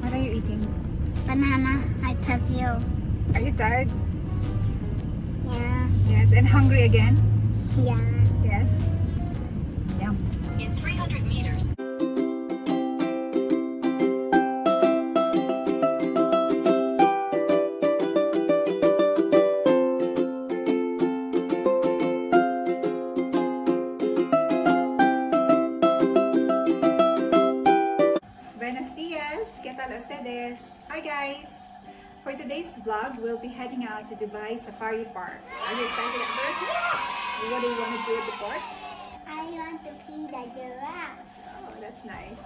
What are you eating? Banana. I told you. Are you tired? Yeah. Yes. And hungry again? Yeah. Yes. Yum. In 300 meters. Buenos dias. ¿Qué tal ustedes? Hi guys. For today's vlog, we'll be heading out to Dubai Safari Park. Are you excited, Amber? Yes! What do you want to do at the park? I want to feed a giraffe. Oh, that's nice.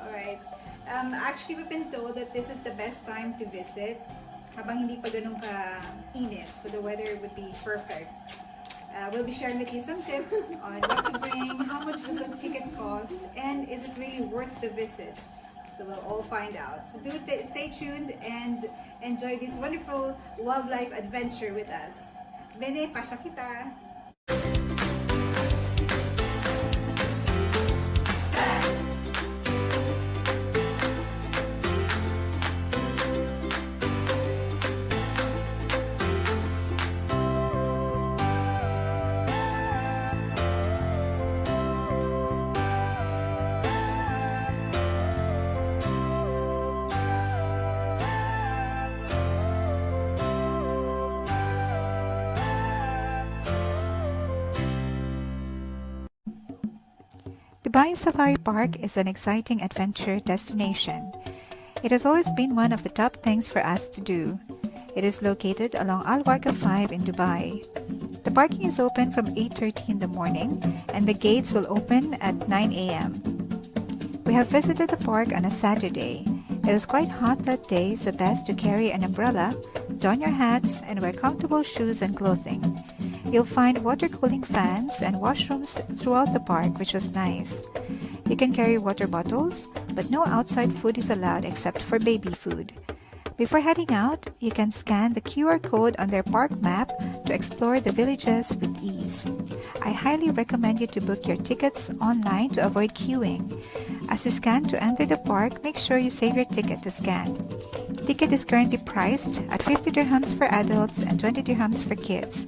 Alright. Actually, we've been told that this is the best time to visit habang hindi pa ganun ka-init. So the weather would be perfect. We'll be sharing with you some tips on what to bring, how much does the ticket cost, and is it really worth the visit? So we'll all find out. So stay tuned and enjoy this wonderful wildlife adventure with us. Bene, pasya kita! Dubai Safari Park is an exciting adventure destination. It has always been one of the top things for us to do. It is located along Al Warqa 5 in Dubai. The parking is open from 8:30 in the morning and the gates will open at 9 a.m. We have visited the park on a Saturday. It was quite hot that day, so best to carry an umbrella, don your hats, and wear comfortable shoes and clothing. You'll find water cooling fans and washrooms throughout the park, which was nice. You can carry water bottles, but no outside food is allowed except for baby food. Before heading out, you can scan the QR code on their park map to explore the villages with ease. I highly recommend you to book your tickets online to avoid queuing. As you scan to enter the park, make sure you save your ticket to scan. Ticket is currently priced at 50 dirhams for adults and 20 dirhams for kids.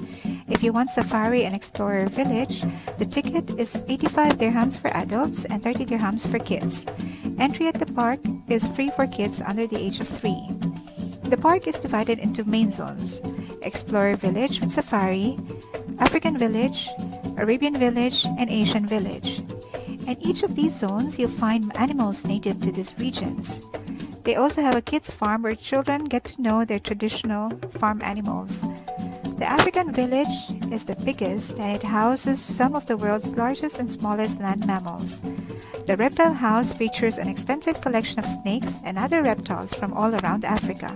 If you want Safari and Explorer Village, the ticket is 85 dirhams for adults and 30 dirhams for kids. Entry at the park is free for kids under the age of 3. The park is divided into main zones: Explorer Village with Safari, African Village, Arabian Village, and Asian Village. In each of these zones, you'll find animals native to these regions. They also have a kids farm where children get to know their traditional farm animals. The African Village is the biggest and it houses some of the world's largest and smallest land mammals. The Reptile House features an extensive collection of snakes and other reptiles from all around Africa.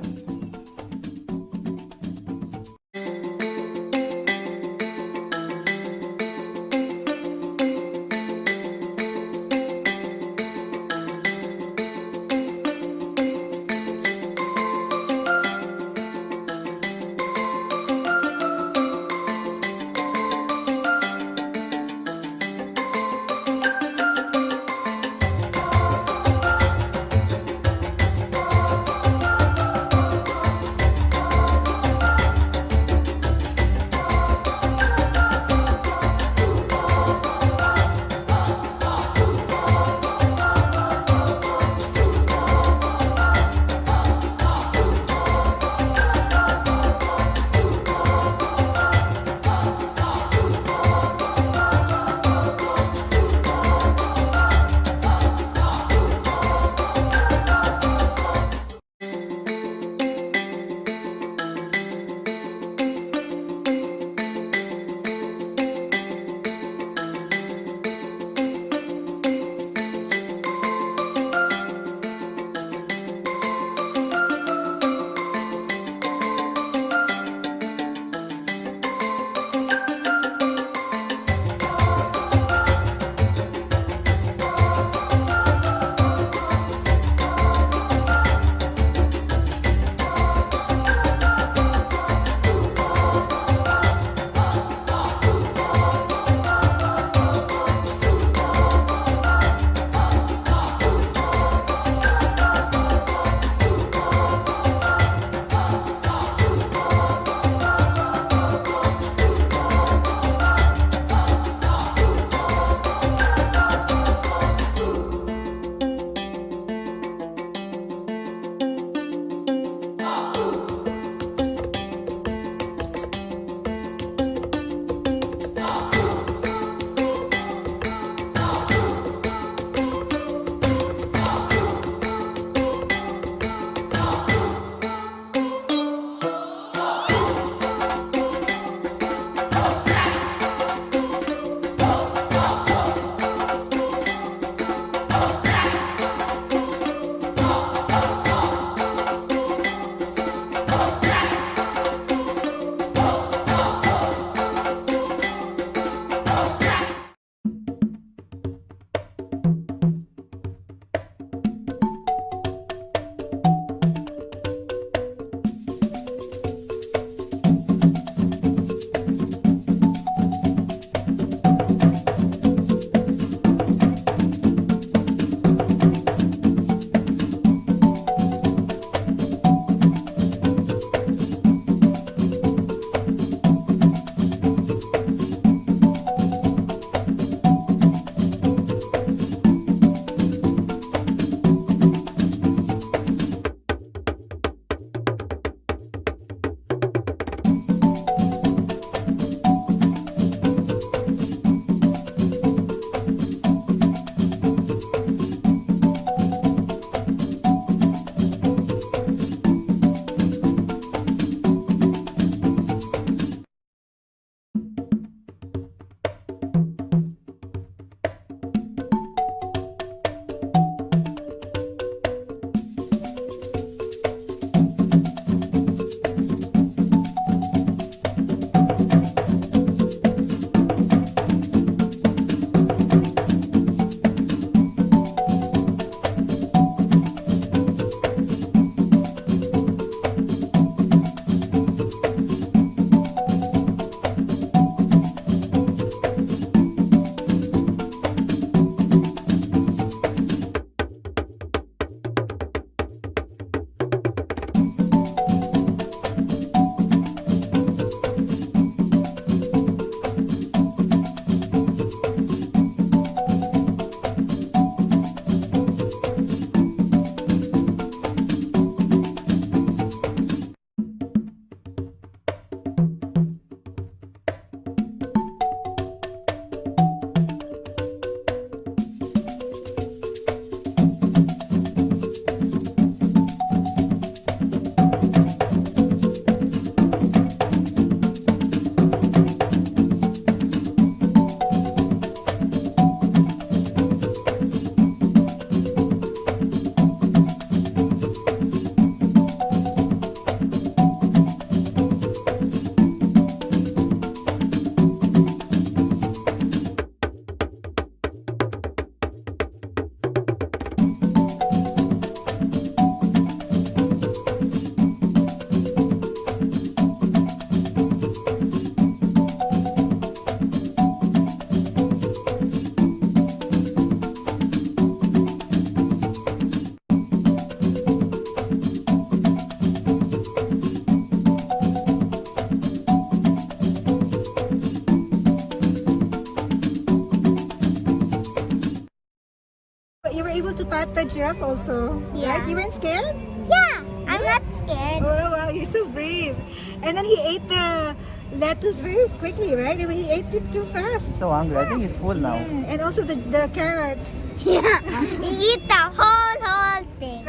pat the giraffe also. Yeah. Right? You weren't scared? Yeah, I'm not scared. Oh wow, you're so brave. And then he ate the lettuce very quickly, right? He ate it too fast. So hungry. I think he's full now. Yeah. And also the carrots. Yeah, he eat the whole thing.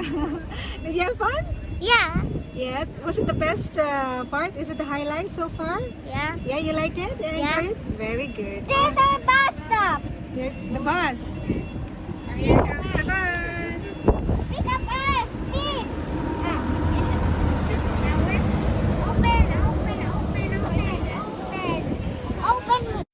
Did you have fun? Yeah, Yeah. Was it the best part? Is it the highlight so far? yeah. Yeah, you like it? You Yeah. enjoy it? Very good. There's a bus stop. The bus. Here comes the bus. Pick up us, speed. Open, open, open, open, open, open.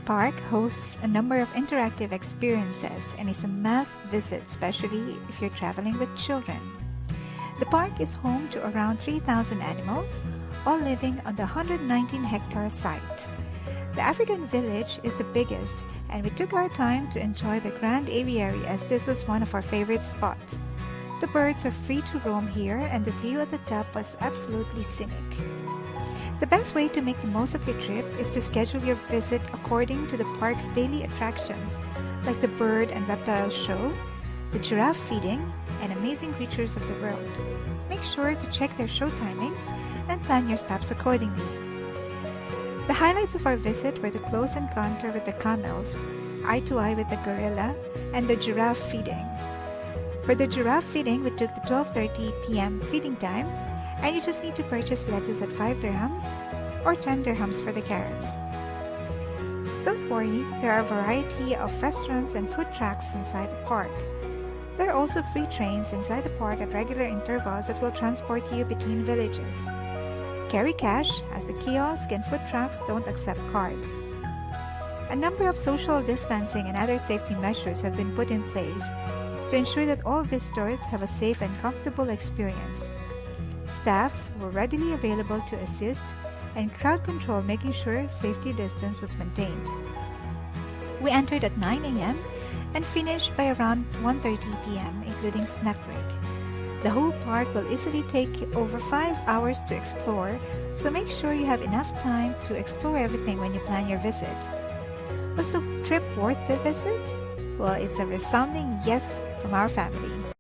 park hosts a number of interactive experiences and is a must visit, especially if you're traveling with children. The park is home to around 3,000 animals, all living on the 119-hectare site. The African village is the biggest, and we took our time to enjoy the grand aviary as this was one of our favorite spots. The birds are free to roam here, and the view at the top was absolutely scenic. The best way to make the most of your trip is to schedule your visit according to the park's daily attractions, like the bird and reptile show, the giraffe feeding, and amazing creatures of the world. Make sure to check their show timings and plan your stops accordingly. The highlights of our visit were the close encounter with the camels, eye-to-eye with the gorilla, and the giraffe feeding. For the giraffe feeding, we took the 12:30 p.m. feeding time, and you just need to purchase lettuce at 5 dirhams or 10 dirhams for the carrots. Don't worry, there are a variety of restaurants and food trucks inside the park. There are also free trains inside the park at regular intervals that will transport you between villages. Carry cash, as the kiosk and food trucks don't accept cards. A number of social distancing and other safety measures have been put in place to ensure that all visitors have a safe and comfortable experience. Staffs were readily available to assist, and crowd control making sure safety distance was maintained. We entered at 9 a.m. and finished by around 1:30 p.m., including snack break. The whole park will easily take over 5 hours to explore, so make sure you have enough time to explore everything when you plan your visit. Was the trip worth the visit? Well, it's a resounding yes from our family.